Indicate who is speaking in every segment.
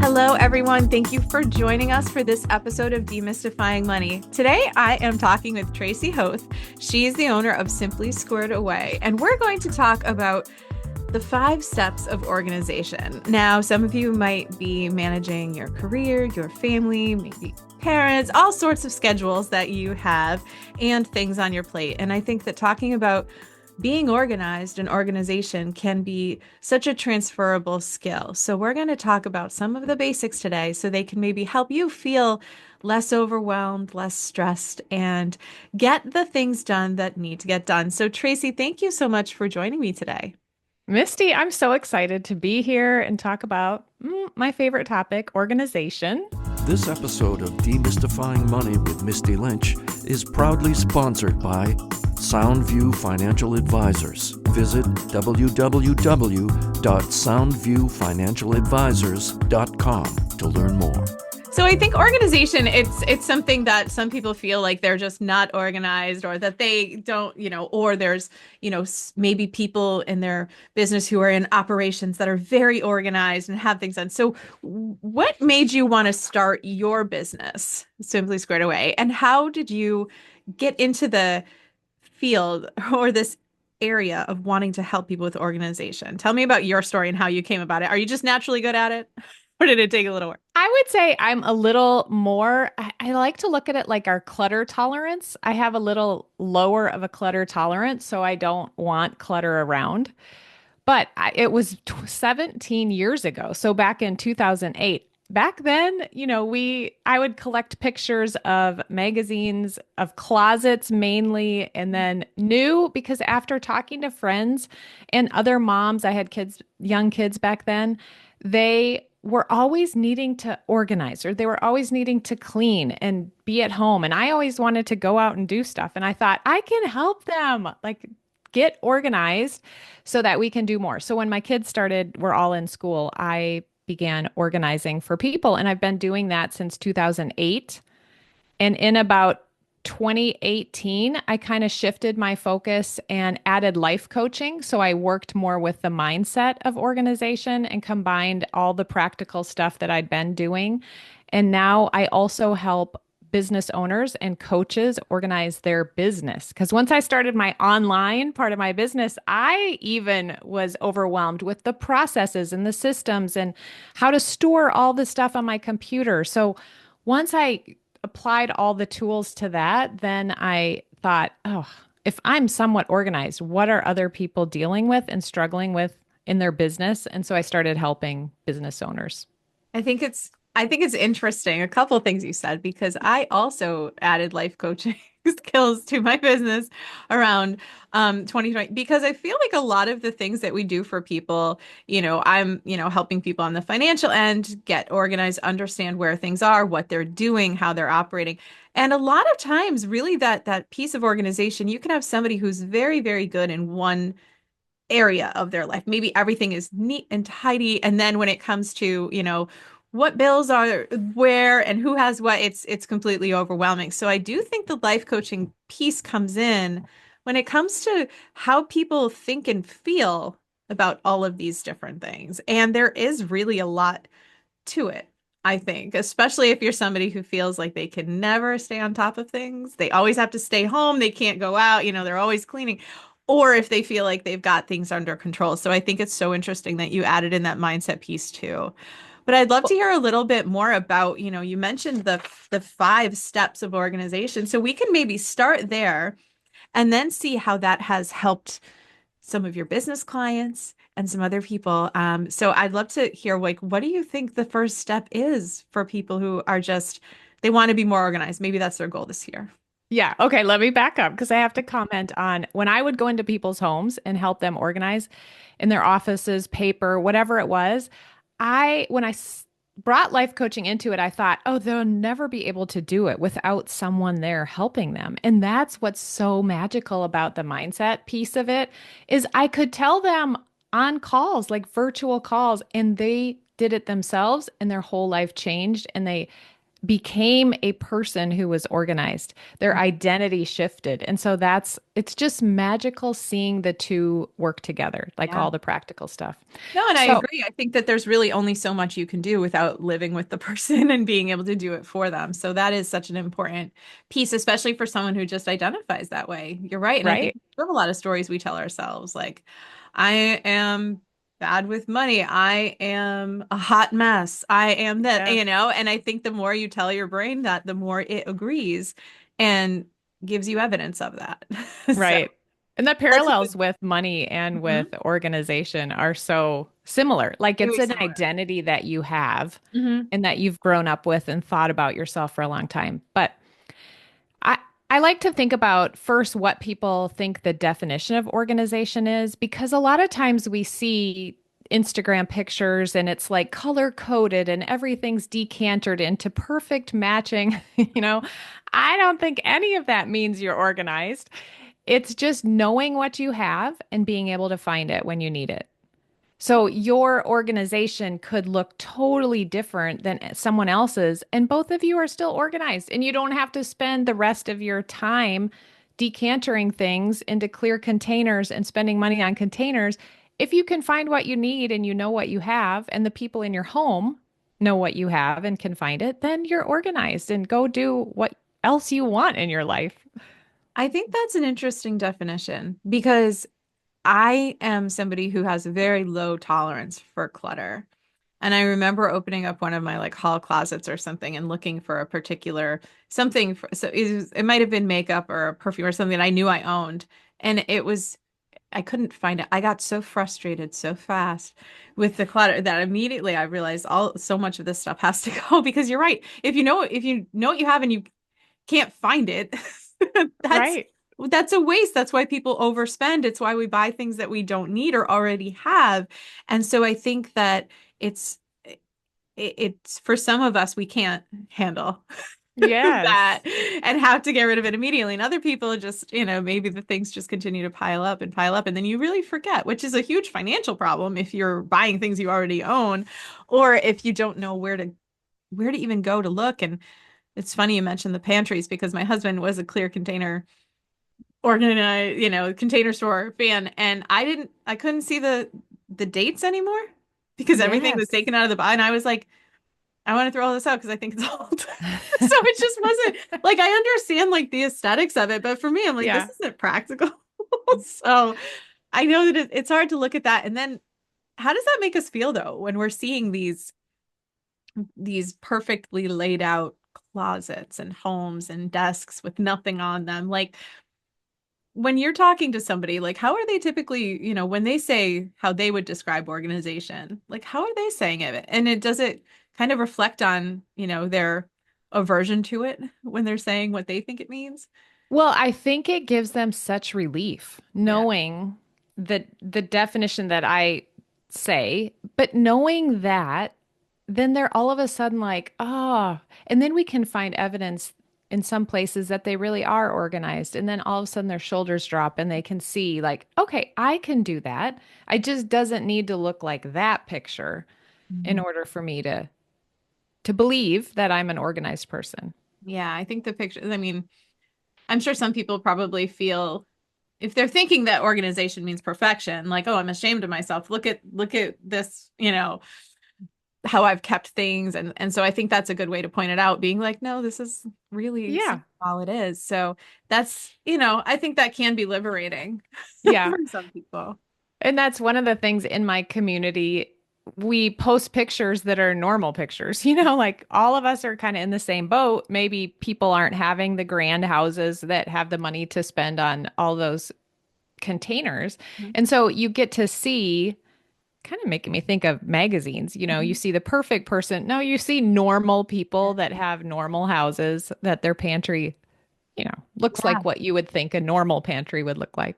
Speaker 1: Hello, everyone. Thank you for joining us for this episode of Demystifying Money. Today, I am talking with Tracy Hoth. She's the owner of Simply Squared Away, and we're going to talk about the 5 steps of organization. Now, some of you might be managing your career, your family, maybe parents, all sorts of schedules that you have and things on your plate. And I think that talking about being organized and organization can be such a transferable skill. So we're going to talk about some of the basics today so they can maybe help you feel less overwhelmed, less stressed, and get the things done that need to get done. So Tracy, thank you so much for joining me today.
Speaker 2: Misty, I'm so excited to be here and talk about my favorite topic, organization.
Speaker 3: This episode of Demystifying Money with Misty Lynch is proudly sponsored by Soundview Financial Advisors. Visit www.soundviewfinancialadvisors.com to learn more.
Speaker 1: So I think organization, it's something that some people feel like they're just not organized, or that they don't, or there's, maybe people in their business who are in operations that are very organized and have things done. So what made you want to start your business, Simply Squared Away? And how did you get into the field or this area of wanting to help people with organization? Tell me about your story and how you came about it. Are you just naturally good at it? Or did it take a little work?
Speaker 2: I would say I'm a little more, I like to look at it like our clutter tolerance. I have a little lower of a clutter tolerance, so I don't want clutter around. But it was 17 years ago. So back in 2008. Back then, I would collect pictures of magazines, of closets mainly, and then knew because after talking to friends and other moms, I had kids, young kids back then, they were always needing to organize, or they were always needing to clean and be at home. And I always wanted to go out and do stuff. And I thought, I can help them like get organized so that we can do more. So when my kids were all in school, I began organizing for people. And I've been doing that since 2008. And in about 2018, I kind of shifted my focus and added life coaching. So I worked more with the mindset of organization and combined all the practical stuff that I'd been doing. And now I also help business owners and coaches organize their business. Because once I started my online part of my business, I even was overwhelmed with the processes and the systems and how to store all the stuff on my computer. So once I applied all the tools to that, then I thought, oh, if I'm somewhat organized, what are other people dealing with and struggling with in their business? And so I started helping business owners.
Speaker 1: I think it's interesting, a couple of things you said, because I also added life coaching skills to my business around 2020, because I feel like a lot of the things that we do for people, I'm, helping people on the financial end get organized, understand where things are, what they're doing, how they're operating. And a lot of times, really that piece of organization, you can have somebody who's very, very good in one area of their life. Maybe everything is neat and tidy. And then when it comes to, what bills are where and who has what, it's completely overwhelming. So I do think the life coaching piece comes in when it comes to how people think and feel about all of these different things. And there is really a lot to it, I think, especially if you're somebody who feels like they can never stay on top of things. They always have to stay home. They can't go out, they're always cleaning. Or if they feel like they've got things under control. So I think it's so interesting that you added in that mindset piece too. But I'd love to hear a little bit more about, you mentioned the 5 steps of organization. So we can maybe start there and then see how that has helped some of your business clients and some other people. So I'd love to hear, like, what do you think the first step is for people who are they want to be more organized? Maybe that's their goal this year.
Speaker 2: Yeah. Okay. Let me back up because I have to comment on when I would go into people's homes and help them organize in their offices, paper, whatever it was. When I brought life coaching into it, I thought, oh, they'll never be able to do it without someone there helping them. And that's what's so magical about the mindset piece of it is I could tell them on calls, like virtual calls, and they did it themselves and their whole life changed and they became a person who was organized. Their identity shifted. And so it's just magical seeing the two work together, like
Speaker 1: Yeah.
Speaker 2: all the practical stuff.
Speaker 1: No, and I
Speaker 2: So,
Speaker 1: agree. I think that there's really only so much you can do without living with the person and being able to do it for them. So that is such an important piece, especially for someone who just identifies that way. You're right. And I think
Speaker 2: right?
Speaker 1: we have a lot of stories we tell ourselves, like, I am bad with money. I am a hot mess. I am that,
Speaker 2: Yeah.
Speaker 1: and I think the more you tell your brain that, the more it agrees and gives you evidence of that. So
Speaker 2: Right. And the
Speaker 1: that's a good,
Speaker 2: parallels with money and with
Speaker 1: Mhm.
Speaker 2: organization are so similar. Like it's
Speaker 1: Very
Speaker 2: an
Speaker 1: similar.
Speaker 2: identity that you have
Speaker 1: Hmm.
Speaker 2: and that you've grown up with and thought about yourself for a long time. But I I like to think about first what people think the definition of organization is because a lot of times we see Instagram pictures and it's like color coded and everything's decanted into perfect matching, you know. I don't think any of that means you're organized. It's just knowing what you have and being able to find it when you need it. So your organization could look totally different than someone else's, and both of you are still organized, and you don't have to spend the rest of your time decantering things into clear containers and spending money on containers. If you can find what you need and you know what you have, and the people in your home know what you have and can find it, then you're organized and go do what else you want in your life.
Speaker 1: I think that's an interesting definition because I am somebody who has a very low tolerance for clutter. And I remember opening up one of my like hall closets or something and looking for a particular something so it might have been makeup or a perfume or something that I knew I owned. And I couldn't find it. I got so frustrated so fast with the clutter that immediately I realized so much of this stuff has to go because you're right. If you know what you have and you can't find it, that's
Speaker 2: Right.
Speaker 1: that's a waste. That's why people overspend. It's why we buy things that we don't need or already have. And so I think that it's it's for some of us we can't handle that
Speaker 2: Yes.
Speaker 1: and have to get rid of it immediately. And other people just, maybe the things just continue to pile up and pile up. And then you really forget, which is a huge financial problem if you're buying things you already own, or if you don't know where to even go to look. And it's funny you mentioned the pantries because my husband was a clear container organized, container store fan, and I couldn't see the dates anymore because everything was
Speaker 2: Yes.
Speaker 1: taken out of the box, and I was like, I want to throw all this out because I think it's old. So it just wasn't like I understand like the aesthetics of it, but for me, I'm like, this
Speaker 2: Yeah.
Speaker 1: isn't practical. So I know that it's hard to look at that, and then how does that make us feel though when we're seeing these perfectly laid out closets and homes and desks with nothing on them. Like when you're talking to somebody, like how are they typically, when they say how they would describe organization, like how are they saying it? And does it kind of reflect on, their aversion to it when they're saying what they think it means?
Speaker 2: Well, I think it gives them such relief
Speaker 1: Yeah.
Speaker 2: knowing that the definition that I say, but knowing that, then they're all of a sudden like, oh, and then we can find evidence in some places that they really are organized. And then all of a sudden their shoulders drop and they can see, like, okay, I can do that. I just doesn't need to look like that picture in
Speaker 1: Mhm.
Speaker 2: order for me to believe that I'm an organized person.
Speaker 1: Yeah, I think the picture, I mean, I'm sure some people probably feel if they're thinking that organization means perfection, like, oh, I'm ashamed of myself. Look at this, how I've kept things. And so I think that's a good way to point it out, being like, no, this is really
Speaker 2: Yeah.
Speaker 1: simple all it is. So that's, I think that can be liberating
Speaker 2: Yeah.
Speaker 1: for some people.
Speaker 2: And that's one of the things in my community. We post pictures that are normal pictures. Like all of us are kind of in the same boat. Maybe people aren't having the grand houses that have the money to spend on all those containers. And so you get to see, kind of making me think of magazines. You
Speaker 1: Mhm.
Speaker 2: see the perfect person. No, you see normal people that have normal houses that their pantry, looks
Speaker 1: Yeah.
Speaker 2: like what you would think a normal pantry would look like.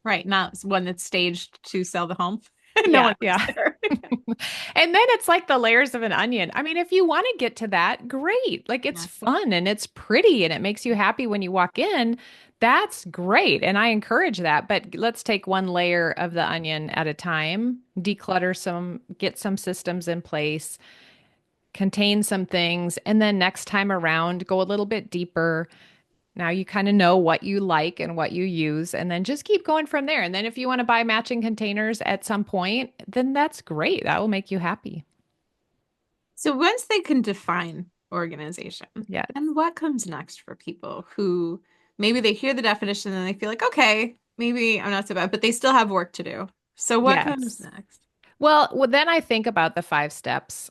Speaker 1: Right. Not one that's staged to sell the home. No
Speaker 2: Yeah,
Speaker 1: one lives
Speaker 2: yeah.
Speaker 1: there.
Speaker 2: And then it's like the layers of an onion. I mean, if you want to get to that, great. Like it's
Speaker 1: Yeah.
Speaker 2: fun and it's pretty and it makes you happy when you walk in. That's great. And I encourage that. But let's take one layer of the onion at a time, declutter some, get some systems in place, contain some things, and then next time around, go a little bit deeper. Now you kind of know what you like and what you use, and then just keep going from there. And then if you want to buy matching containers at some point, then that's great. That will make you happy.
Speaker 1: So once they can define organization,
Speaker 2: Yeah.
Speaker 1: then what comes next for people who maybe they hear the definition and they feel like, okay, maybe I'm not so bad, but they still have work to do. So what comes
Speaker 2: Yes.
Speaker 1: next?
Speaker 2: Well, then I think about the 5 steps.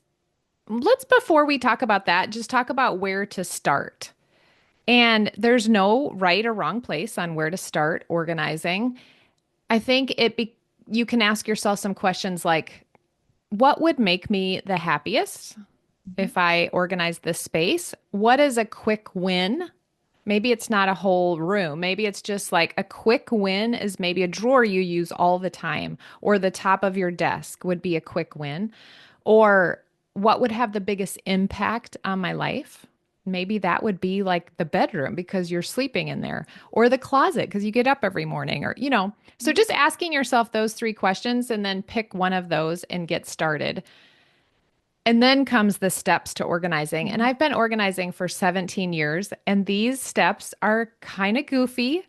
Speaker 2: Let's, before we talk about that, just talk about where to start. And there's no right or wrong place on where to start organizing. I think you can ask yourself some questions like, what would make me the happiest
Speaker 1: Mhm.
Speaker 2: if I organize this space? What is a quick win? Maybe it's not a whole room. Maybe it's just like a quick win is maybe a drawer you use all the time, or the top of your desk would be a quick win. Or what would have the biggest impact on my life? Maybe that would be like the bedroom because you're sleeping in there, or the closet because you get up every morning, or, so just asking yourself those 3 questions and then pick one of those and get started. And then comes the steps to organizing. And
Speaker 1: Mhm.
Speaker 2: I've been organizing for 17 years, and these steps are kind of goofy,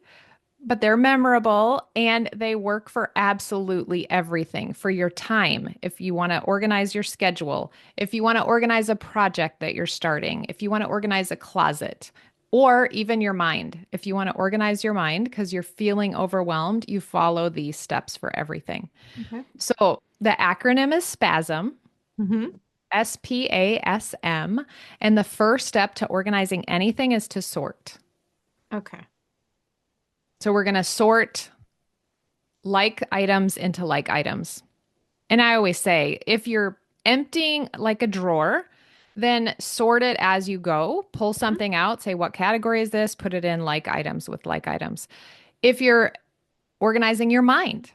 Speaker 2: but they're memorable and they work for absolutely everything. For your time, if you want to organize your schedule, if you want to organize a project that you're starting, if you want to organize a closet, or even your mind. If you want to organize your mind because you're feeling overwhelmed, you follow these steps for everything.
Speaker 1: Okay.
Speaker 2: So the acronym is SPASM.
Speaker 1: Hmm.
Speaker 2: SPASM. And the first step to organizing anything is to sort.
Speaker 1: Okay.
Speaker 2: So we're going to sort like items into like items. And I always say, if you're emptying like a drawer, then sort it as you go. Pull
Speaker 1: Mhm.
Speaker 2: something out, say, what category is this? Put it in like items with like items. If you're organizing your mind,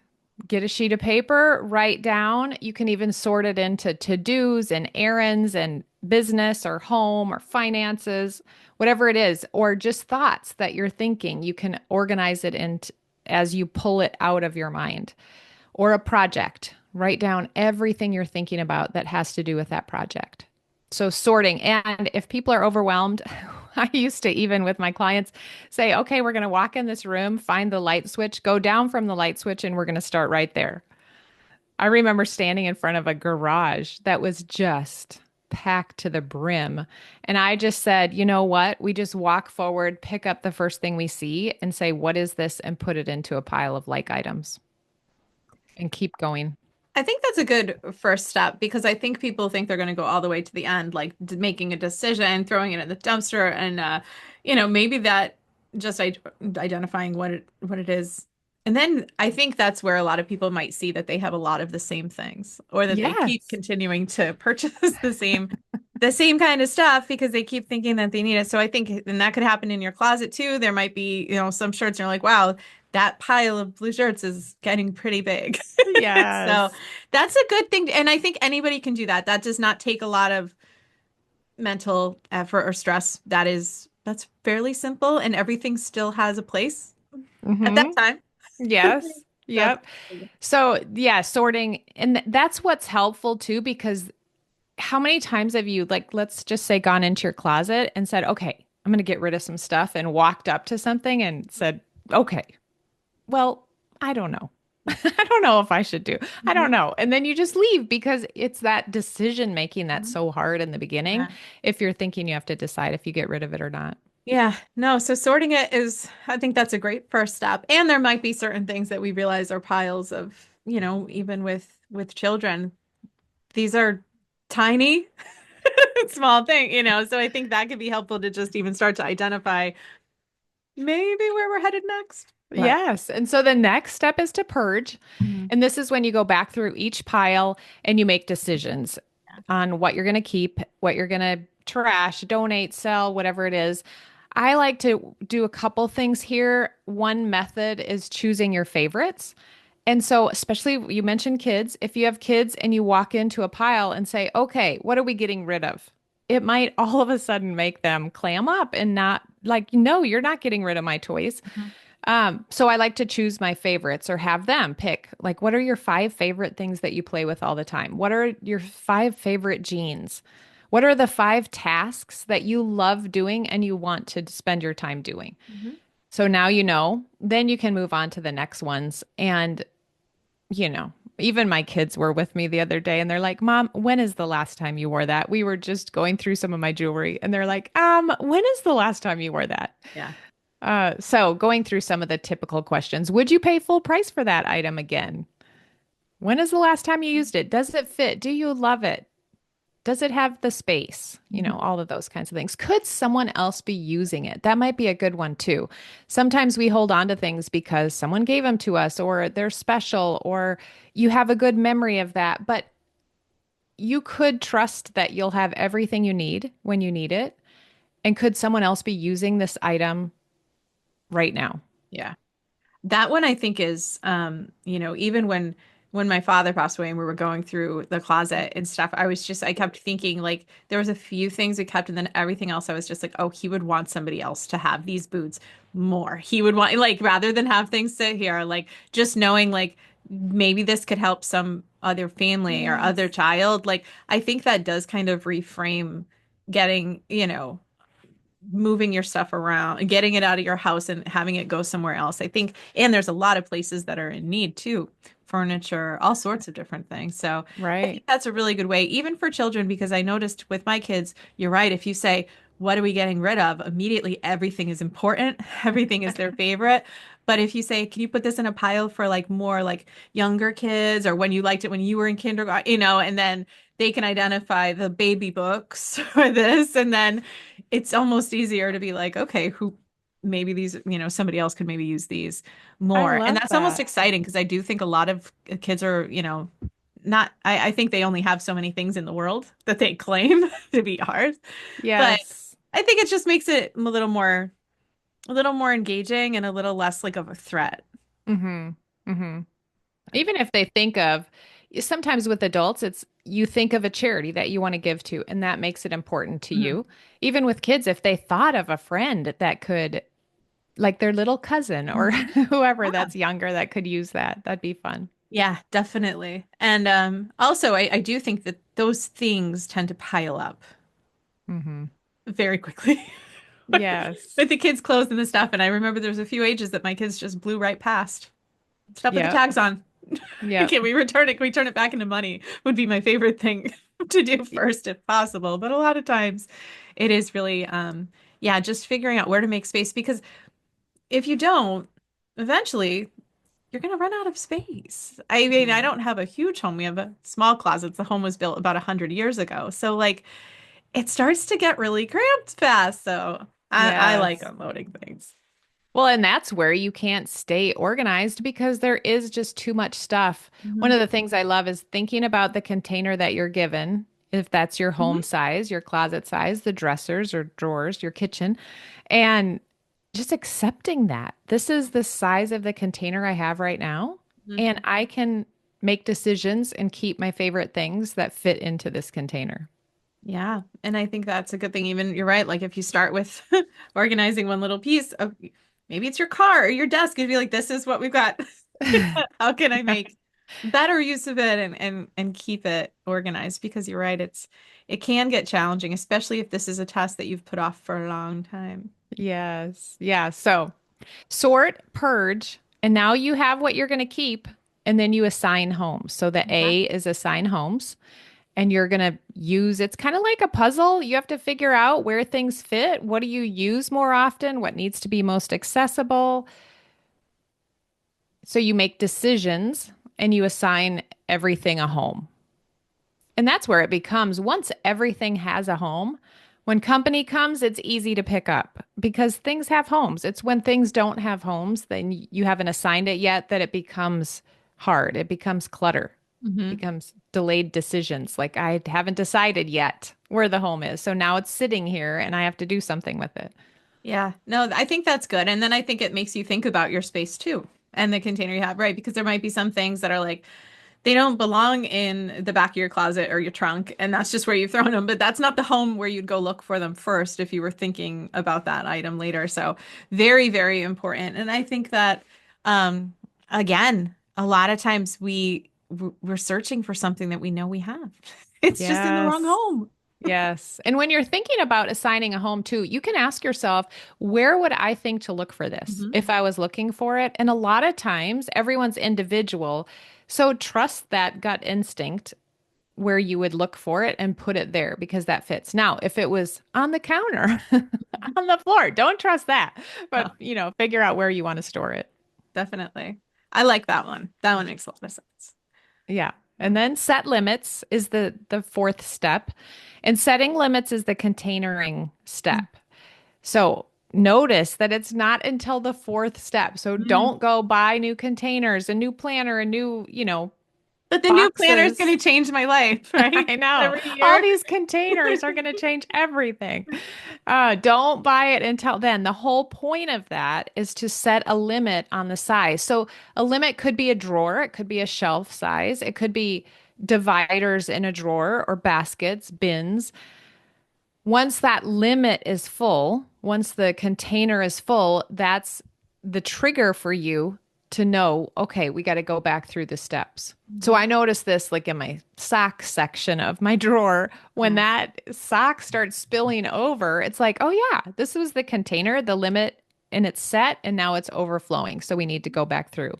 Speaker 2: get a sheet of paper, write down. You can even sort it into to-dos and errands and business or home or finances, whatever it is, or just thoughts that you're thinking. You can organize it into as you pull it out of your mind. Or a project. Write down everything you're thinking about that has to do with that project. So sorting. And if people are overwhelmed, I used to, even with my clients, say, okay, we're going to walk in this room, find the light switch, go down from the light switch, and we're going to start right there. I remember standing in front of a garage that was just packed to the brim. And I just said, you know what? We just walk forward, pick up the first thing we see, and say, what is this? And put it into a pile of like items and keep going.
Speaker 1: I think that's a good first step because I think people think they're going to go all the way to the end, like making a decision, throwing it in the dumpster, and maybe that just identifying what it is. And then I think that's where a lot of people might see that they have a lot of the same things, or that they keep
Speaker 2: Yes.
Speaker 1: continuing to purchase the same kind of stuff because they keep thinking that they need it. So I think, and that could happen in your closet too. There might be, some shirts and you're like, wow, that pile of blue shirts is getting pretty big. So
Speaker 2: Yes.
Speaker 1: that's a good thing. And I think anybody can do that. That does not take a lot of mental effort or stress. That's fairly simple and everything still has a place at that
Speaker 2: Hmm.
Speaker 1: time.
Speaker 2: Yes.
Speaker 1: That's
Speaker 2: Yep. So, yeah, sorting. And that's what's helpful too, because how many times have you, like, let's just say, gone into your closet and said, okay, I'm going to get rid of some stuff, and walked up to something and said, okay, well, I don't know. I don't know if I should do. I don't
Speaker 1: Mhm.
Speaker 2: know. And then you just leave because it's that decision making that's so hard in the beginning.
Speaker 1: Yeah.
Speaker 2: If you're thinking you have to decide if you get rid of it or not.
Speaker 1: Yeah, no, so sorting it is, I think that's a great first step. And there might be certain things that we realize are piles of, even with children, these are tiny, small thing, so I think that could be helpful to just even start to identify maybe where we're headed next. But
Speaker 2: Yes. And so the next step is to purge.
Speaker 1: Mhm.
Speaker 2: And this is when you go back through each pile and you make decisions on what you're going to keep, what you're going to trash, donate, sell, whatever it is. I like to do a couple things here. One method is choosing your favorites. And so, especially you mentioned kids, if you have kids and you walk into a pile and say, okay, what are we getting rid of? It might all of a sudden make them clam up and not like, no, you're not getting rid of my toys.
Speaker 1: Mhm.
Speaker 2: So I like to choose my favorites or have them pick, like, what are your 5 favorite things that you play with all the time? What are your 5 favorite jeans? What are the 5 tasks that you love doing and you want to spend your time doing?
Speaker 1: Mhm.
Speaker 2: So now you know, then you can move on to the next ones. And, even my kids were with me the other day and they're like, Mom, when is the last time you wore that? We were just going through some of my jewelry and they're like, when is the last time you wore that?
Speaker 1: Yeah.
Speaker 2: So going through some of the typical questions, would you pay full price for that item again? When is the last time you used it? Does it fit? Do you love it? Does it have the space?
Speaker 1: Mhm.
Speaker 2: All of those kinds of things. Could someone else be using it? That might be a good one too. Sometimes we hold on to things because someone gave them to us or they're special or you have a good memory of that, but you could trust that you'll have everything you need when you need it. And could someone else be using this item right now?
Speaker 1: Yeah. That one I think is, even when my father passed away and we were going through the closet and stuff, I kept thinking like there was a few things we kept and then everything else I was just like, oh, he would want somebody else to have these boots more. He would want like rather than have things sit here, like just knowing like maybe this could help some other family or other
Speaker 2: Yes.
Speaker 1: child. Like I think that does kind of reframe getting, moving your stuff around and getting it out of your house and having it go somewhere else. I think, and there's a lot of places that are in need too, furniture, all sorts of different things. So I
Speaker 2: Right.
Speaker 1: think that's a really good way, even for children, because I noticed with my kids, you're right. If you say, what are we getting rid of? Immediately everything is important. Everything is their favorite. But if you say, can you put this in a pile for like more like younger kids or when you liked it when you were in kindergarten, and then they can identify the baby books for this. And then it's almost easier to be like, okay, who maybe these, somebody else could maybe use these
Speaker 2: I
Speaker 1: more. And
Speaker 2: love
Speaker 1: that's almost
Speaker 2: that.
Speaker 1: exciting because I do think a lot of kids are, not, I think they only have so many things in the world that they claim to be ours. But
Speaker 2: Yes.
Speaker 1: I think it just makes it a little more engaging and a little less like of a threat.
Speaker 2: Mm-hmm. Mm-hmm. Even if they think of, sometimes with adults, it's you think of a charity that you want to give to, and that makes it important to
Speaker 1: Mhm.
Speaker 2: you. Even with kids, if they thought of a friend that could, like their little cousin or
Speaker 1: Mhm.
Speaker 2: whoever
Speaker 1: Yeah.
Speaker 2: that's younger that could use that, that'd be fun.
Speaker 1: Yeah, definitely. And also, I do think that those things tend to pile up
Speaker 2: Mm-hmm.
Speaker 1: very quickly.
Speaker 2: Yes.
Speaker 1: With the kids' clothes and the stuff. And I remember there was a few ages that my kids just blew right past. Stuff with the
Speaker 2: Yep.
Speaker 1: tags on.
Speaker 2: Yep.
Speaker 1: Can we return it? Can we turn it back into money? Would be my favorite thing to do first if possible. But a lot of times it is really, yeah, just figuring out where to make space because if you don't, eventually you're going to run out of space. I mean, I
Speaker 2: Mhm.
Speaker 1: don't have a huge home. We have a small closet. The home was built about 100 years ago. So like it starts to get really cramped fast. So I like
Speaker 2: Yes.
Speaker 1: unloading things.
Speaker 2: Well, and that's where you can't stay organized because there is just too much stuff. One
Speaker 1: Mhm.
Speaker 2: of the things I love is thinking about the container that you're given, if that's your home
Speaker 1: Mhm.
Speaker 2: size, your closet size, the dressers or drawers, your kitchen, and just accepting that this is the size of the container I have right now,
Speaker 1: Mhm.
Speaker 2: and I can make decisions and keep my favorite things that fit into this container.
Speaker 1: Yeah, and I think that's a good thing. Even you're right. Like if you start with organizing one little piece of maybe it's your car or your desk, you'd be like, this is what we've got. How can I make better use of it and keep it organized? Because you're right, it can get challenging, especially if this is a task that you've put off for a long time.
Speaker 2: Yes. Yeah. So sort, purge, and now you have what you're going to keep, and then you assign homes. So the A
Speaker 1: Exactly.
Speaker 2: is assign homes, and you're going to use it's kind of like a puzzle. You have to figure out where things fit. What do you use more often? What needs to be most accessible? So you make decisions and you assign everything a home. And that's where it becomes once everything has a home, when company comes, it's easy to pick up because things have homes. It's when things don't have homes, then you haven't assigned it yet that it becomes hard. It becomes clutter,
Speaker 1: Hmm.
Speaker 2: becomes delayed decisions. Like I haven't decided yet where the home is. So now it's sitting here and I have to do something with it.
Speaker 1: Yeah, no, I think that's good. And then I think it makes you think about your space too and the container you have, right? Because there might be some things that are like, they don't belong in the back of your closet or your trunk, and that's just where you've thrown them. But that's not the home where you'd go look for them first if you were thinking about that item later. So very, very important. And I think that, again, a lot of times we're searching for something that we know we have. It's just in the wrong
Speaker 2: Yes.
Speaker 1: home.
Speaker 2: Yes. And when you're thinking about assigning a home too, you can ask yourself, where would I think to look for this
Speaker 1: Mhm.
Speaker 2: if I was looking for it? And a lot of times, everyone's individual. So trust that gut instinct where you would look for it and put it there because that fits. Now, if it was on the counter, on the floor, don't trust that.
Speaker 1: No,
Speaker 2: But, figure out where you want to store it.
Speaker 1: definitely. I like that one. That one makes a lot of sense.
Speaker 2: Yeah. And then set limits is the fourth step. And setting limits is the containering step. So notice that it's not until the fourth step. So
Speaker 1: Mhm.
Speaker 2: don't go buy new containers, a new planner, a new,
Speaker 1: But the new planner is going
Speaker 2: boxes.
Speaker 1: to change my life, right?
Speaker 2: I know.
Speaker 1: Every
Speaker 2: All
Speaker 1: year.
Speaker 2: these containers are going to change everything. Don't buy it until then. The whole point of that is to set a limit on the size. So a limit could be a drawer, it could be a shelf size, it could be dividers in a drawer or baskets, bins. Once that limit is full, once the container is full, that's the trigger for you to know, okay, we got to go back through the steps. So
Speaker 1: Mhm.
Speaker 2: I noticed this like in my sock section of my drawer. When
Speaker 1: Yeah.
Speaker 2: that sock starts spilling over, it's like, oh, yeah, this was the container, the limit, and it's set, and now it's overflowing. So we need to go back through.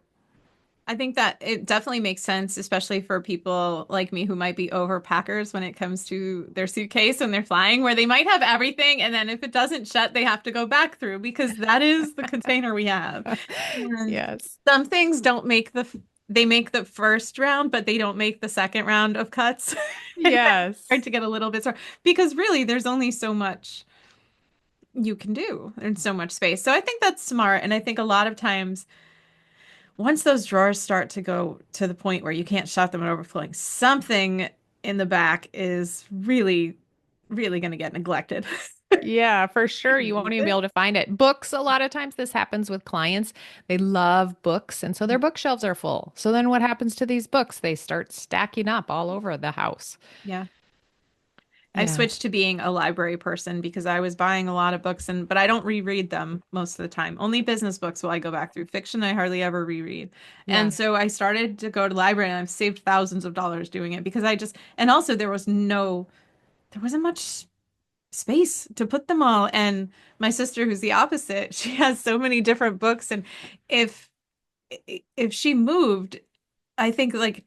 Speaker 1: I think that it definitely makes sense, especially for people like me who might be overpackers when it comes to their suitcase when they're flying, where they might have everything, and then if it doesn't shut, they have to go back through because that is the container we have. And
Speaker 2: Yes.
Speaker 1: some things don't make they make the first round, but they don't make the second round of cuts. And then it's hard
Speaker 2: Yes.
Speaker 1: to get a little bit started because really there's only so much you can do and so much space. So I think that's smart. And I think a lot of times once those drawers start to go to the point where you can't shut them and overflowing, something in the back is really, really going to get neglected.
Speaker 2: Yeah, for sure. You won't
Speaker 1: Use
Speaker 2: even be
Speaker 1: it.
Speaker 2: able to find it. Books, a lot of times this happens with clients. They love books, and so their bookshelves are full. So then what happens to these books? They start stacking up all over the house.
Speaker 1: Yeah. I've
Speaker 2: Yeah.
Speaker 1: switched to being a library person because I was buying a lot of books but I don't reread them most of the time. Only business books will I go back through. Fiction I hardly ever reread.
Speaker 2: Yeah.
Speaker 1: And so I started to go to the library and I've saved thousands of dollars doing it because and also there wasn't much space to put them all. And my sister, who's the opposite, she has so many different books. And if if she moved, I think like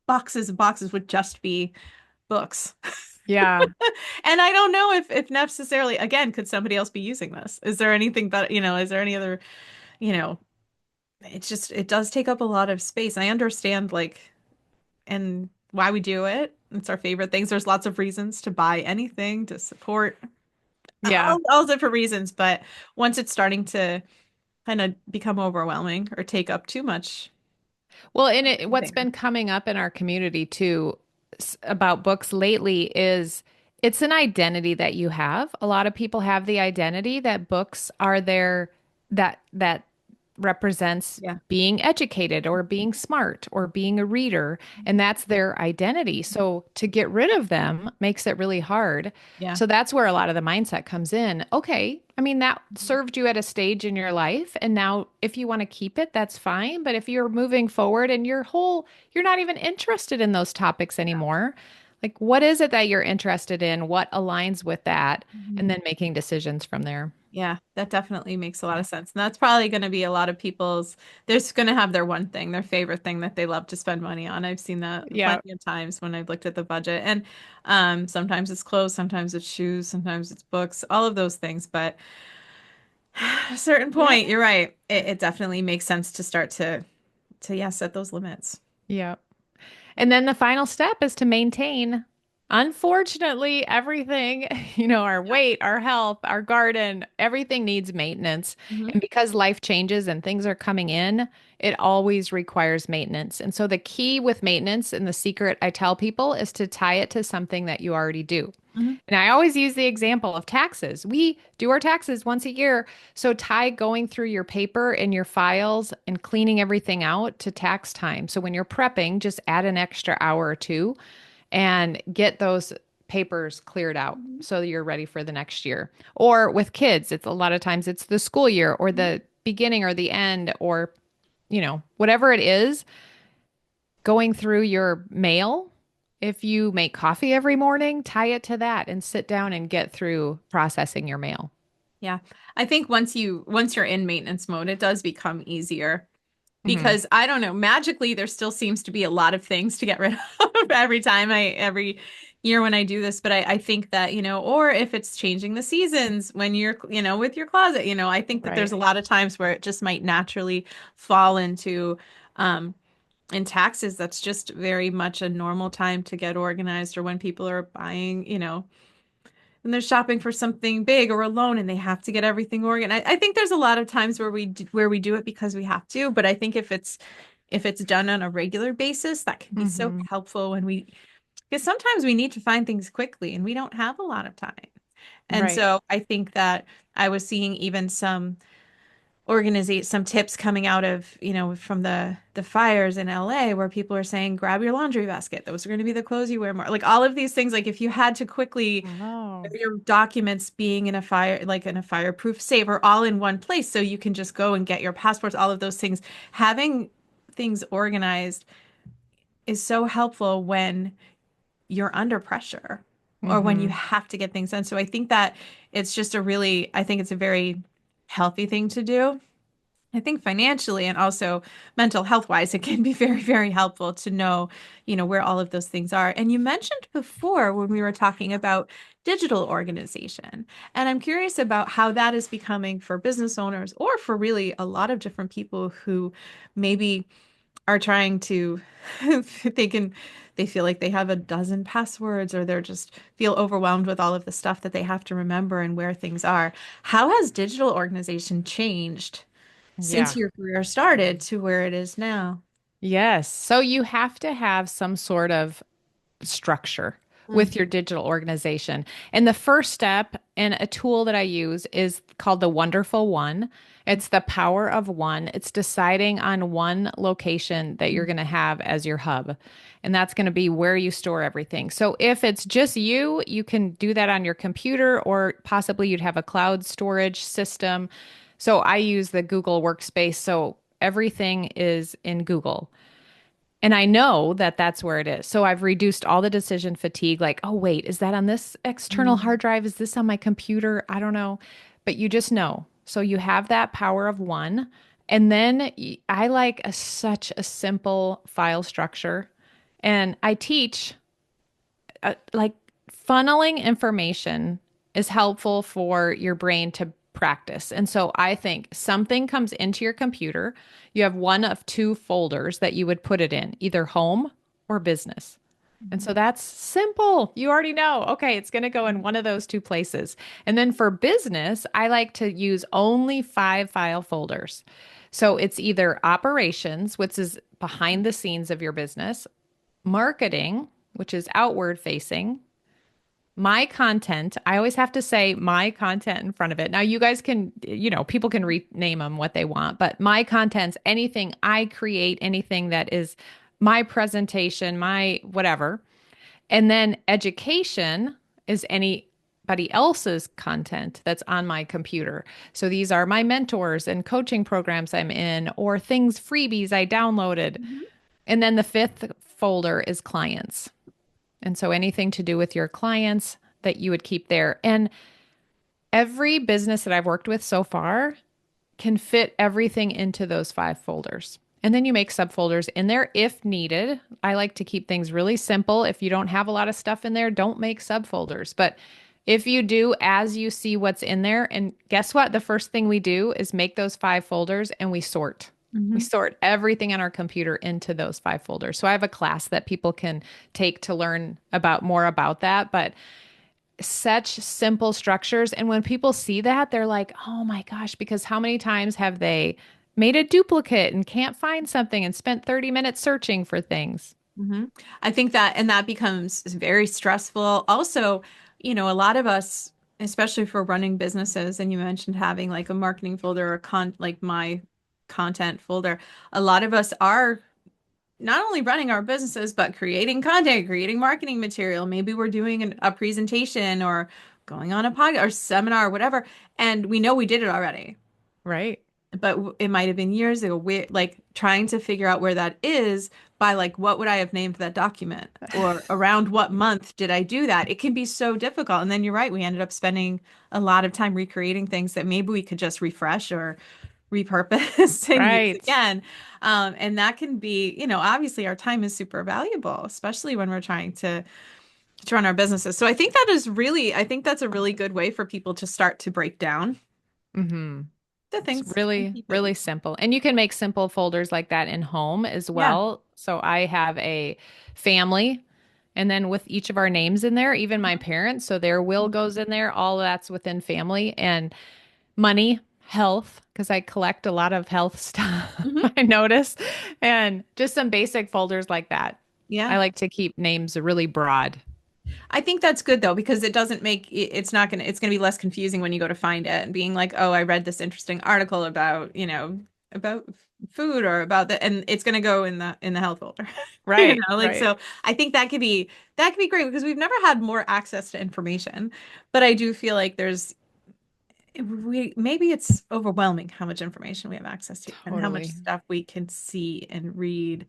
Speaker 1: boxes and boxes would just be books.
Speaker 2: Yeah.
Speaker 1: And I don't know if necessarily, again, could somebody else be using this? Is there anything that, is there any other, you know, it does take up a lot of space. I understand and why we do it. It's our favorite things. There's lots of reasons to buy anything to support
Speaker 2: Yeah.
Speaker 1: all different reasons, but once it's starting to kind of become overwhelming or take up too much
Speaker 2: Well, what's
Speaker 1: container.
Speaker 2: been coming up in our community too about books lately is it's an identity that you have. A lot of people have the identity that books are their that represents
Speaker 1: Yeah.
Speaker 2: being educated or being smart or being a reader, and that's their identity. So to get rid of them makes it really hard.
Speaker 1: Yeah.
Speaker 2: So that's where a lot of the mindset comes in. Okay, I mean, that served you at a stage in your life, and now if you want to keep it, that's fine. But if you're moving forward and you're not even interested in those topics anymore, like what is it that you're interested in? What aligns with that?
Speaker 1: Mhm.
Speaker 2: And then making decisions from there.
Speaker 1: Yeah, that definitely makes a lot of sense. And that's probably going to be a lot of people's, they're just going to have their one thing, their favorite thing that they love to spend money on. I've seen that
Speaker 2: Yeah.
Speaker 1: plenty of times when I've looked at the budget. And sometimes it's clothes, sometimes it's shoes, sometimes it's books, all of those things. But at a certain
Speaker 2: Yeah.
Speaker 1: point, you're right. It definitely makes sense to start to yeah, set those limits.
Speaker 2: Yeah. And then the final step is to maintain, unfortunately, everything, our
Speaker 1: Yeah.
Speaker 2: weight, our health, our garden, everything needs maintenance.
Speaker 1: Hmm.
Speaker 2: And because life changes and things are coming in, it always requires maintenance. And so the key with maintenance and the secret I tell people is to tie it to something that you already do.
Speaker 1: Hmm.
Speaker 2: And I always use the example of taxes. We do our taxes once a year. So tie going through your paper and your files and cleaning everything out to tax time. So when you're prepping, just add an extra hour or two and get those papers cleared out so that you're ready for the next year. Or with kids, it's a lot of times it's the school year or the beginning or the end or whatever it is, going through your mail If you make coffee every morning, tie it to that and sit down and get through processing your mail.
Speaker 1: Yeah. I think once you're in maintenance mode, it does become easier
Speaker 2: Hmm.
Speaker 1: because I don't know, magically there still seems to be a lot of things to get rid of every year when I do this. But I think that, or if it's changing the seasons when you're, with your closet, I think that there's
Speaker 2: Right.
Speaker 1: a lot of times where it just might naturally fall into um in taxes. That's just very much a normal time to get organized, or when people are buying, and they're shopping for something big or a loan and they have to get everything organized. I think there's a lot of times where we do it because we have to, but I think if it's done on a regular basis, that can be so
Speaker 2: Hmm.
Speaker 1: helpful because sometimes we need to find things quickly and we don't have a lot of time. And
Speaker 2: Right.
Speaker 1: so I think that I was seeing even some tips coming out of, from the fires in LA where people are saying, grab your laundry basket. Those are going to be the clothes you wear more. Like all of these things, like if you had to quickly
Speaker 2: Oh.
Speaker 1: your documents being in a like in a fireproof safe or all in one place so you can just go and get your passports, all of those things. Having things organized is so helpful when you're under pressure or when you
Speaker 2: Hmm.
Speaker 1: have to get things done. So I think that I think it's a very healthy thing to do. I think financially and also mental health wise, it can be very, very helpful to know, where all of those things are. And you mentioned before when we were talking about digital organization, and I'm curious about how that is becoming for business owners or for really a lot of different people who maybe are trying to, they can, they feel like they have a dozen passwords or they're just feel overwhelmed with all of the stuff that they have to remember and where things are. How has digital organization changed since
Speaker 2: Yeah.
Speaker 1: your career started to where it is now?
Speaker 2: Yes. So you have to have some sort of structure
Speaker 1: Mm,
Speaker 2: with your digital organization. And the first step and a tool that I use is called the Wonderful One. It's the power of one. It's deciding on one location that you're
Speaker 1: mm,
Speaker 2: going to have as your hub. And that's going to be where you store everything. So if it's just you, you can do that on your computer, or possibly you'd have a cloud storage system. So I use the Google Workspace. So everything is in Google. And I know that that's where it is. So I've reduced all the decision fatigue. Like, oh, wait, is that on this external hard
Speaker 1: mm,
Speaker 2: drive? Is this on my computer? I don't know. But you just know. So you have that power of one. And then I like such a simple file structure. And I teach like funneling information is helpful for your brain to practice. And so I think something comes into your computer, you have one of two folders that you would put it in, either home or business. And so
Speaker 1: mhm,
Speaker 2: that's simple. You already know, okay, it's going to go in one of those two places. And then for business, I like to use only 5 file folders. So it's either operations, which is behind the scenes of your business, marketing, which is outward facing, my content. I always have to say my content in front of it. Now, you guys can, people can rename them what they want, but my content's anything I create, anything that is my presentation, my whatever. And then education is anybody else's content that's on my computer. So these are my mentors and coaching programs I'm in, or things, freebies I downloaded.
Speaker 1: mhm,
Speaker 2: And then the fifth folder is clients. And so anything to do with your clients that you would keep there. And every business that I've worked with so far can fit everything into those 5 folders. And then you make subfolders in there if needed. I like to keep things really simple. If you don't have a lot of stuff in there, don't make subfolders. But if you do, as you see what's in there, and guess what? The first thing we do is make those 5 folders and we sort. We
Speaker 1: mhm,
Speaker 2: sort everything on our computer into those 5 folders. So I have a class that people can take to learn about more about that. But such simple structures. And when people see that, they're like, oh my gosh, because how many times have they made a duplicate and can't find something and spent 30 minutes searching for things?
Speaker 1: mhm. I think that, and that becomes very stressful. Also, a lot of us, especially for running businesses, and you mentioned having like a marketing folder or like my content folder, a lot of us are not only running our businesses, but creating content, creating marketing material. Maybe we're doing a presentation or going on a podcast or seminar or whatever, and we know we did it already,
Speaker 2: Right.
Speaker 1: but it might have been years ago. We're like trying to figure out where that is by like what would I have named that document or around what month did I do that? It can be so difficult. And then you're right, we ended up spending a lot of time recreating things that maybe we could just refresh or repurpose and use
Speaker 2: Right.
Speaker 1: again. And that can be, obviously our time is super valuable, especially when we're trying to run our businesses. So I think that's a really good way for people to start to break down
Speaker 2: Mm-hmm.
Speaker 1: the
Speaker 2: It's
Speaker 1: things and
Speaker 2: really,
Speaker 1: keep it
Speaker 2: really
Speaker 1: easy.
Speaker 2: simple. And you can make simple folders like that in home as
Speaker 1: Yeah.
Speaker 2: well. So I have a family, and then with each of our names in there, even my parents, so their will goes in there. All of that's within family and money, health, because I collect a lot of health stuff,
Speaker 1: Hmm.
Speaker 2: I notice, and just some basic folders like that.
Speaker 1: Yeah.
Speaker 2: I like to keep names really broad.
Speaker 1: I think that's good though, because it doesn't make it's not gonna it's gonna be less confusing when you go to find it and being like, oh, I read this interesting article about, about food or about the and it's gonna go in the health folder.
Speaker 2: Right,
Speaker 1: Like
Speaker 2: right.
Speaker 1: so I think that could be great because we've never had more access to information. But I do feel like we maybe it's overwhelming how much information we have access to and how much
Speaker 2: Totally.
Speaker 1: stuff we can see and read.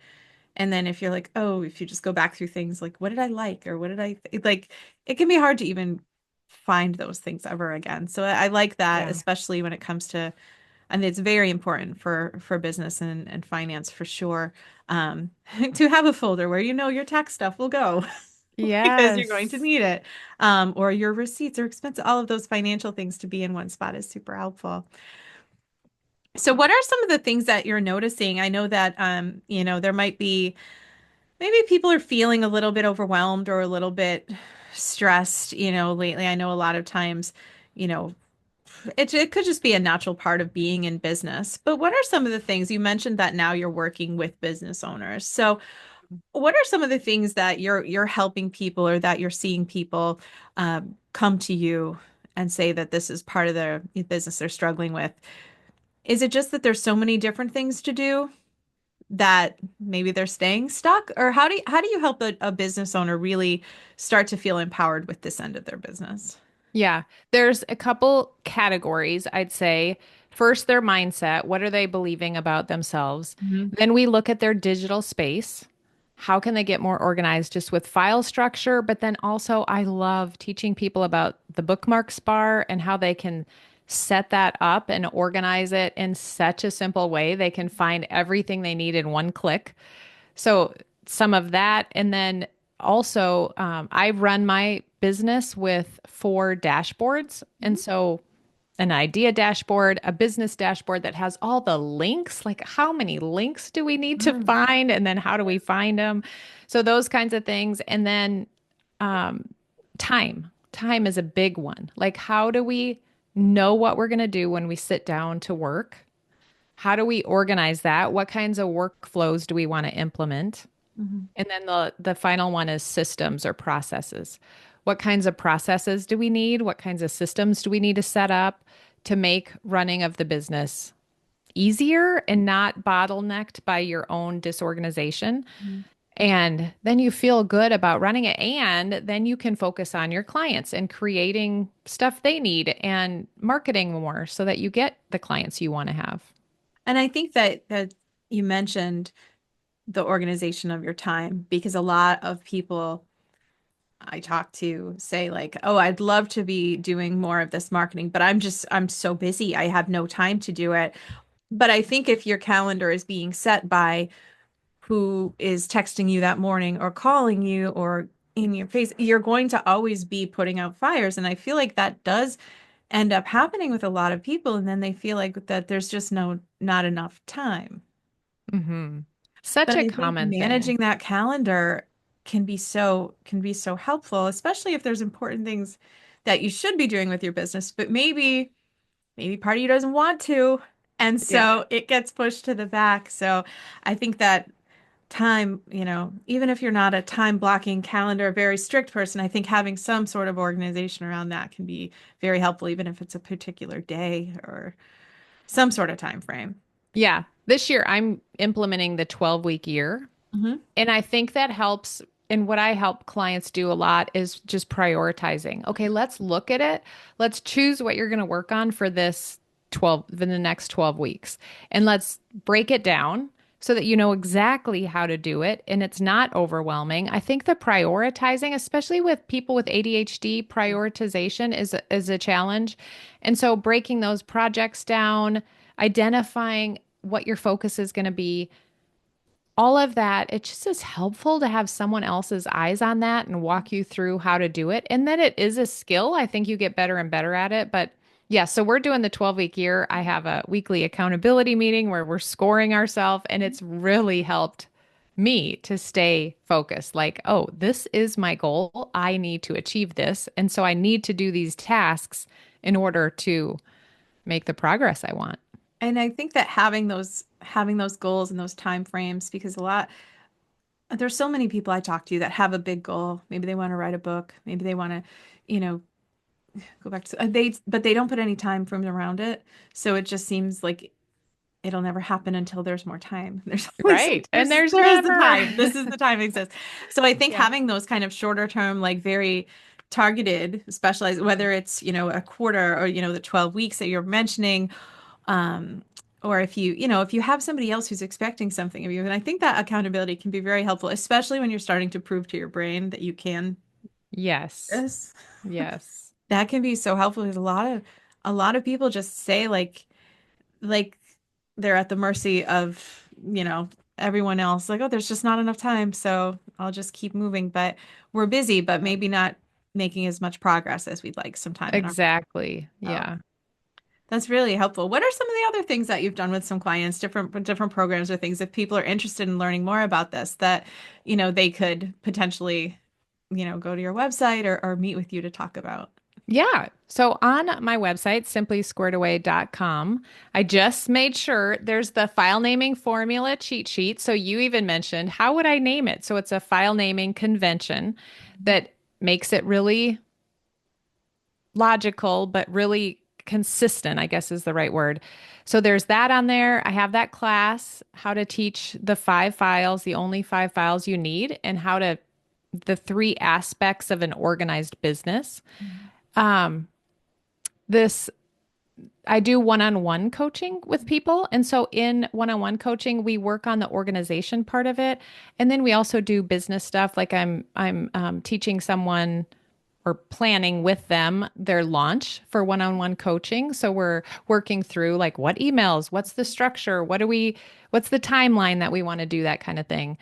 Speaker 1: And then if you're like, oh, if you just go back through things like, what did I like or what did like? It can be hard to even find those things ever again. So I like that,
Speaker 2: Yeah.
Speaker 1: especially when it comes to, and it's very important for business and finance for sure, to have a folder where your tax stuff will go because you're going to
Speaker 2: Yes.
Speaker 1: need it, or your receipts or expenses. All of those financial things to be in one spot is super helpful. So what are some of the things that you're noticing? I know that there might be maybe people are feeling a little bit overwhelmed or a little bit stressed, lately. I know a lot of times, you know, it could just be a natural part of being in business. But what are some of the things you mentioned that now you're working with business owners? So what are some of the things that you're helping people or that you're seeing people come to you and say that this is part of their business they're struggling with? Is it just that there's so many different things to do that maybe they're staying stuck? Or how do you help a business owner really start to feel empowered with this end of their business?
Speaker 2: Yeah, there's a couple categories, I'd say. First, their mindset. What are they believing about themselves?
Speaker 1: Hmm.
Speaker 2: Then we look at their digital space. How can they get more organized just with file structure? But then also, I love teaching people about the bookmarks bar and how they can set that up and organize it in such a simple way. They can find everything they need in one click. So some of that, and then also I run my business with 4 dashboards, and so an idea dashboard, a business dashboard that has all the links, like how many links do we need to
Speaker 1: Mm.
Speaker 2: find, and then how do we find them? So those kinds of things, and then um, time. Time is a big one. Like how do we know what we're going to do when we sit down to work? How do we organize that? What kinds of workflows do we want to implement?
Speaker 1: Mhm.
Speaker 2: And then the final one is systems or processes. What kinds of processes do we need? What kinds of systems do we need to set up to make running of the business easier and not bottlenecked by your own disorganization?
Speaker 1: Mhm.
Speaker 2: And then you feel good about running it. And then you can focus on your clients and creating stuff they need and marketing more so that you get the clients you want to have.
Speaker 1: And I think that you mentioned the organization of your time because a lot of people I talk to say like, "Oh, I'd love to be doing more of this marketing, but I'm so busy. I have no time to do it." But I think if your calendar is being set by who is texting you that morning or calling you or in your face, you're going to always be putting out fires. And I feel like that does end up happening with a lot of people. And then they feel like that there's just not enough time.
Speaker 2: Hmm. Such
Speaker 1: But
Speaker 2: a
Speaker 1: I think
Speaker 2: common thing.
Speaker 1: managing that calendar can be so helpful, especially if there's important things that you should be doing with your business, but maybe part of you doesn't want to. And
Speaker 2: Yeah.
Speaker 1: so it gets pushed to the back. So I think that time, even if you're not a time blocking calendar, very strict person, I think having some sort of organization around that can be very helpful, even if it's a particular day or some sort of time frame.
Speaker 2: Yeah. This year I'm implementing the 12-week year.
Speaker 1: Hmm.
Speaker 2: And I think that helps. And what I help clients do a lot is just prioritizing. Okay, let's look at it. Let's choose what you're going to work on for the next 12 weeks. And let's break it down so that you know exactly how to do it and it's not overwhelming. I think the prioritizing, especially with people with ADHD, prioritization is a challenge. And so breaking those projects down, identifying what your focus is going to be, all of that, it just is helpful to have someone else's eyes on that and walk you through how to do it. And then it is a skill. I think you get better and better at it. But yeah, so we're doing the 12-week year. I have a weekly accountability meeting where we're scoring ourselves, and it's really helped me to stay focused. Like, oh, this is my goal. I need to achieve this. And so I need to do these tasks in order to make the progress I want.
Speaker 1: And I think that having those goals and those time frames, because there's so many people I talk to that have a big goal. Maybe they want to write a book. Maybe they want to, you know, go back to but they don't put any time frames around it. So it just seems like it'll never happen until there's more time. There's always
Speaker 2: Right. And there's
Speaker 1: there is the
Speaker 2: never.
Speaker 1: time. This is the time exists. So I think
Speaker 2: Yeah.
Speaker 1: having those kind of shorter term, like very targeted, specialized, whether it's, a quarter or, the 12 weeks that you're mentioning, um, or if you have somebody else who's expecting something of you, and I think that accountability can be very helpful, especially when you're starting to prove to your brain that you can do
Speaker 2: Yes.
Speaker 1: this.
Speaker 2: Yes.
Speaker 1: That can be so helpful because a lot of people just say like they're at the mercy of, everyone else. Like, oh, there's just not enough time, so I'll just keep moving. But we're busy, but maybe not making as much progress as we'd like sometime in our
Speaker 2: Exactly.
Speaker 1: life.
Speaker 2: Yeah.
Speaker 1: That's really helpful. What are some of the other things that you've done with some clients, different programs or things, if people are interested in learning more about this, that, they could potentially, go to your website or meet with you to talk about?
Speaker 2: Yeah. So on my website, simplysquaredaway.com, I just made sure there's the file naming formula cheat sheet. So you even mentioned, how would I name it? So it's a file naming convention that makes it really logical, but really consistent, I guess is the right word. So there's that on there. I have that class, how to teach the 5 files, the only 5 files you need, and the 3 aspects of an organized business. Um, this I do one-on-one coaching with people. And so in one-on-one coaching, we work on the organization part of it. And then we also do business stuff. Like I'm teaching someone or planning with them their launch for one-on-one coaching. So we're working through like what emails, what's the structure, what's the timeline that we want to do, that kind of thing.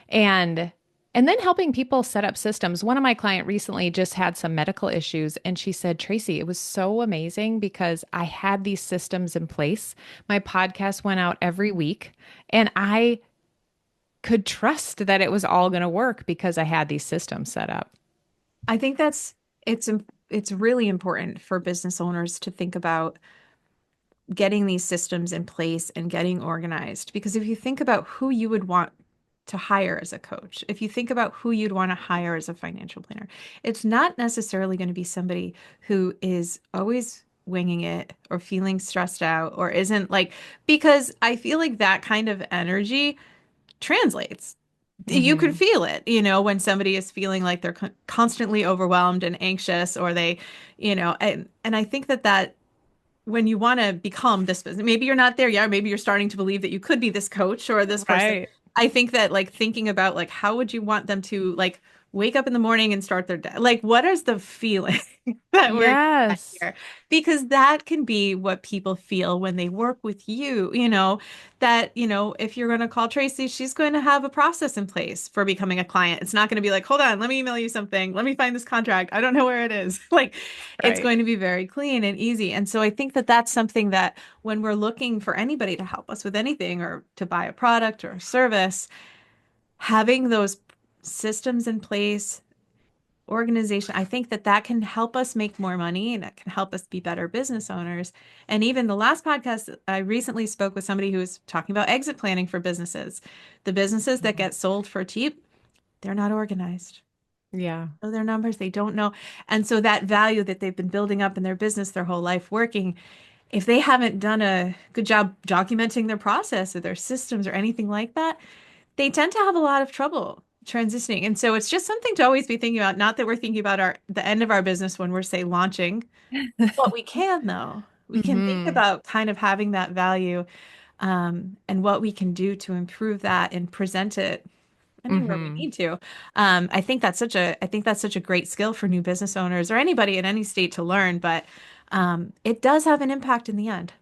Speaker 2: And and then helping people set up systems. One of my client recently just had some medical issues and she said, "Tracy, it was so amazing because I had these systems in place. My podcast went out every week and I could trust that it was all going to work because I had these systems set up."
Speaker 1: I think it's really important for business owners to think about getting these systems in place and getting organized. Because if you think about who you would want to hire as a coach, if you think about who you'd want to hire as a financial planner, it's not necessarily going to be somebody who is always winging it or feeling stressed out or isn't like, because I feel like that kind of energy translates. You could
Speaker 2: Hmm.
Speaker 1: feel it, when somebody is feeling like they're constantly overwhelmed and anxious, or and I think that when you want to become this business, maybe you're not there yet, or maybe you're starting to believe that you could be this coach or this person.
Speaker 2: Right.
Speaker 1: I think that like thinking about like how would you want them to like wake up in the morning and start their day? Like what is the feeling that we're at
Speaker 2: Yes.
Speaker 1: here? Because that can be what people feel when they work with you, that, if you're going to call Tracy, she's going to have a process in place for becoming a client. It's not going to be like, hold on, let me email you something. Let me find this contract. I don't know where it is. Like it's
Speaker 2: Right.
Speaker 1: going to be very clean and easy. And so I think that that's something that when we're looking for anybody to help us with anything or to buy a product or a service, having those systems in place, organization, I think that that can help us make more money and it can help us be better business owners. And even the last podcast, I recently spoke with somebody who was talking about exit planning for businesses. The businesses that get sold for cheap, they're not organized.
Speaker 2: Yeah.
Speaker 1: Know their numbers, they don't know. And so that value that they've been building up in their business their whole life working, if they haven't done a good job documenting their process or their systems or anything like that, they tend to have a lot of trouble transitioning. And so it's just something to always be thinking about. Not that we're thinking about the end of our business when we're, say, launching, but we can though. We can think
Speaker 2: Hmm.
Speaker 1: about kind of having that value. and what we can do to improve that and present it anywhere we
Speaker 2: Hmm.
Speaker 1: need to. I think that's such a great skill for new business owners or anybody in any state to learn, but it does have an impact in the end,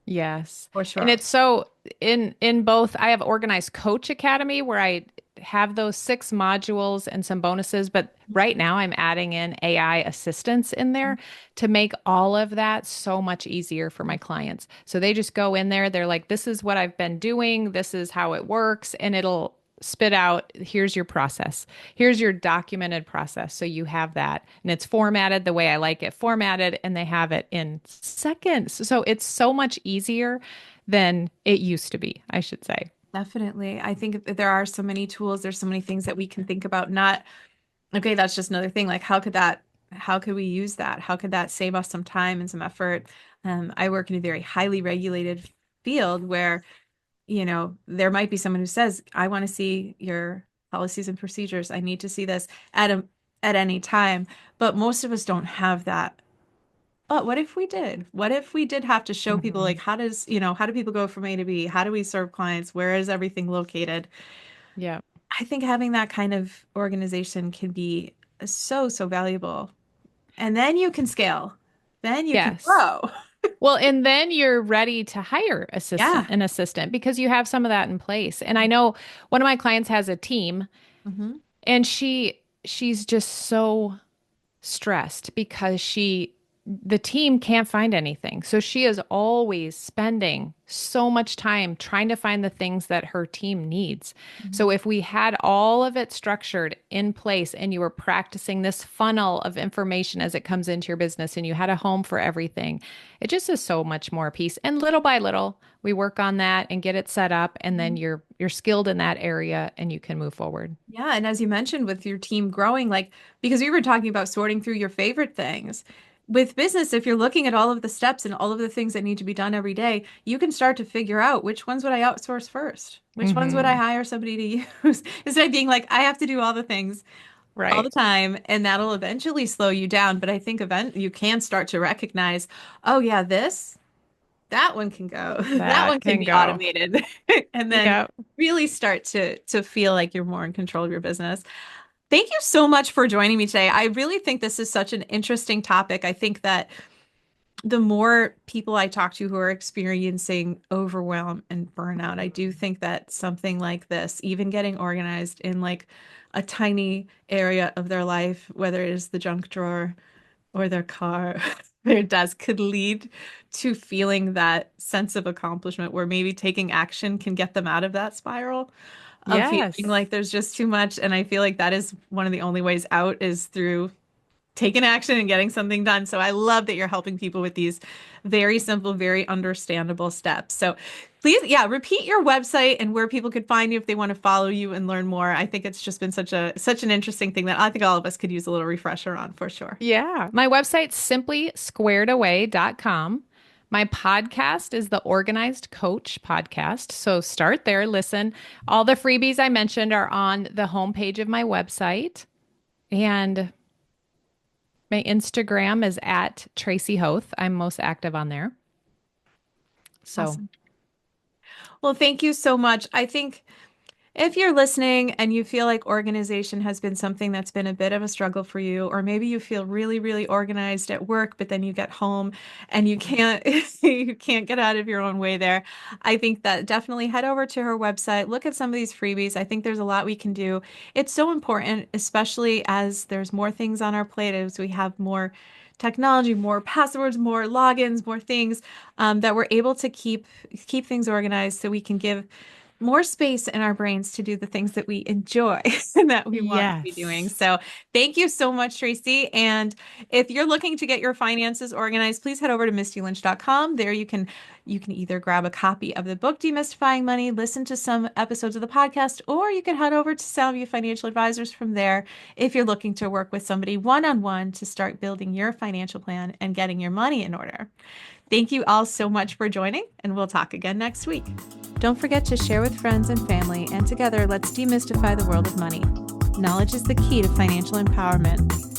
Speaker 2: Yes.
Speaker 1: for
Speaker 2: And
Speaker 1: sure.
Speaker 2: it's so in both I have Organized Coach Academy where I have those 6 modules and some bonuses, but right now I'm adding in AI assistance in there to make all of that so much easier for my clients. So they just go in there, they're like, this is what I've been doing, this is how it works, and it'll spit out, here's your process. Here's your documented process. So you have that. And it's formatted the way I like it formatted, and they have it in seconds. So it's so much easier than it used to be, I should say.
Speaker 1: Definitely. I think there are so many tools, there's so many things that we can think about. Not, okay, that's just another thing. Like, how could we use that? How could that save us some time and some effort? I work in a very highly regulated field where, there might be someone who says, I want to see your policies and procedures. I need to see this at any time. But most of us don't have that. But what if we did? What if we did have to show people like
Speaker 2: Hmm.
Speaker 1: how do people go from A to B? How do we serve clients? Where is everything located?
Speaker 2: Yeah.
Speaker 1: I think having that kind of organization can be so, so valuable. And then you can scale. Then you can
Speaker 2: Yes.
Speaker 1: grow.
Speaker 2: Well, and then you're ready to hire
Speaker 1: Yeah.
Speaker 2: an assistant because you have some of that in place. And I know one of my clients has a team
Speaker 1: Hmm.
Speaker 2: and she's just so stressed because the team can't find anything. So she is always spending so much time trying to find the things that her team needs. So if we had all of it structured in place and you were practicing this funnel of information as it comes into your business and you had a home for everything, it just is so much more peace. And little by little, we work on that and get it set up and then you're skilled in that area and you can move forward.
Speaker 1: Yeah, and as you mentioned with your team growing, like because we were talking about sorting through your favorite things. With business, if you're looking at all of the steps and all of the things that need to be done every day, you can start to figure out which ones would I outsource first? Which ones would I
Speaker 2: Mhm.
Speaker 1: hire somebody to use? Instead of being like, I have to do all the things all the
Speaker 2: Right.
Speaker 1: time, and that'll eventually slow you down. But I think you can start to recognize, oh yeah, that one can go. That one
Speaker 2: That
Speaker 1: can
Speaker 2: can
Speaker 1: be
Speaker 2: go.
Speaker 1: automated. And then
Speaker 2: Yep.
Speaker 1: really start to feel like you're more in control of your business. Thank you so much for joining me today. I really think this is such an interesting topic. I think that the more people I talk to who are experiencing overwhelm and burnout, I do think that something like this, even getting organized in like a tiny area of their life, whether it is the junk drawer or their car, their desk, could lead to feeling that sense of accomplishment where maybe taking action can get them out of that spiral of feeling
Speaker 2: Yes.
Speaker 1: like there's just too much. And I feel like that is one of the only ways out is through taking action and getting something done. So I love that you're helping people with these very simple, very understandable steps. So please, yeah, repeat your website and where people could find you if they want to follow you and learn more. I think it's just been such an interesting thing that I think all of us could use a little refresher on for sure.
Speaker 2: Yeah. My website's simply squaredaway.com. My podcast is the Organized Coach podcast. So start there, listen. All the freebies I mentioned are on the homepage of my website. And my Instagram is at Tracy Hoth. I'm most active on there. So,
Speaker 1: Awesome. Well, thank you so much. I think if you're listening and you feel like organization has been something that's been a bit of a struggle for you, or maybe you feel really, really organized at work, but then you get home and you can't you can't get out of your own way there, I think that definitely head over to her website, look at some of these freebies. I think there's a lot we can do. It's so important, especially as there's more things on our plate, as we have more technology, more passwords, more logins, more things that we're able to keep things organized so we can give more space in our brains to do the things that we enjoy and that we want to be doing.
Speaker 2: yes.
Speaker 1: So, thank you so much, Tracy. And if you're looking to get your finances organized, please head over to mistylynch.com. There you can either grab a copy of the book Demystifying Money, listen to some episodes of the podcast, or you can head over to Soundview Financial Advisors from there if you're looking to work with somebody one-on-one to start building your financial plan and getting your money in order. Thank you all so much for joining, and we'll talk again next week. Don't forget to share with friends and family, and together let's demystify the world of money. Knowledge is the key to financial empowerment.